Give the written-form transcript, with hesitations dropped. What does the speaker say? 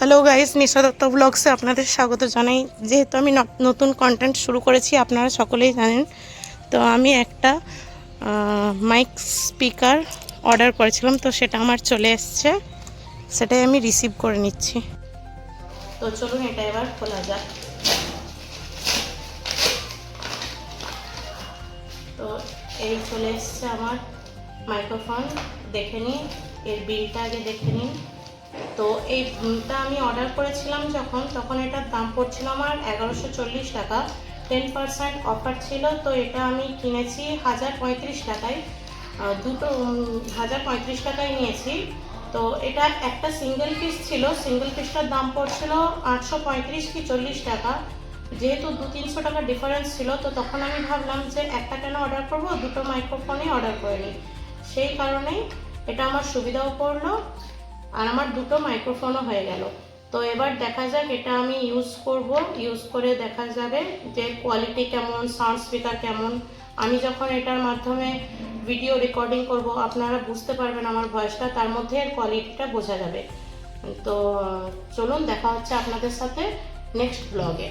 Hello guys, নিশা দত্ত ব্লগসে আপনাদের স্বাগত জানাই। যেহেতু আমি নতুন কন্টেন্ট শুরু করেছি, আপনারা সকলেই জানেন। তো আমি একটা মাইক স্পিকার অর্ডার করেছিলাম, তো সেটা আমার চলে এসছে, সেটাই আমি রিসিভ করে নিচ্ছি। তো চলুন এটা এবার খোলা যাক। তো এই চলে এসছে আমার মাইক্রোফোন। দেখে নিন, এর বিলটা আগে দেখে নিন। তো এইটা আমি অর্ডার করেছিলাম তখন এটার দাম পড়ছিল আমার 1140 টাকা। 10% অফার ছিল। তো এটা আমি কিনেছি 1035 টাকায়। দুটো 1035 টাকায় নিয়েছি। তো এটা একটা সিঙ্গেল পিস ছিল, সিঙ্গেল পিসটার দাম পড়ছিল 835 কি 40 টাকা। যেহেতু 200-300 টাকা ডিফারেন্স ছিল, তো তখন আমি ভাবলাম যে একটা কেন অর্ডার করবো, দুটো মাইক্রোফোনই অর্ডার করে নিই। সেই কারণেই এটা আমার সুবিধাও পড়লো, আর আমার দুটো মাইক্রোফোনও হয়ে গেল। তো এবার দেখা যাক, এটা আমি ইউজ করে দেখা যাবে যে কোয়ালিটি কেমন, সাউন্ড স্পিকার কেমন। আমি যখন এটার মাধ্যমে ভিডিও রেকর্ডিং করব, আপনারা বুঝতে পারবেন আমার ভয়েসটা, তার মধ্যে এর কোয়ালিটিটা বোঝা যাবে। তো চলুন, দেখা হচ্ছে আপনাদের সাথে নেক্সট ব্লগে।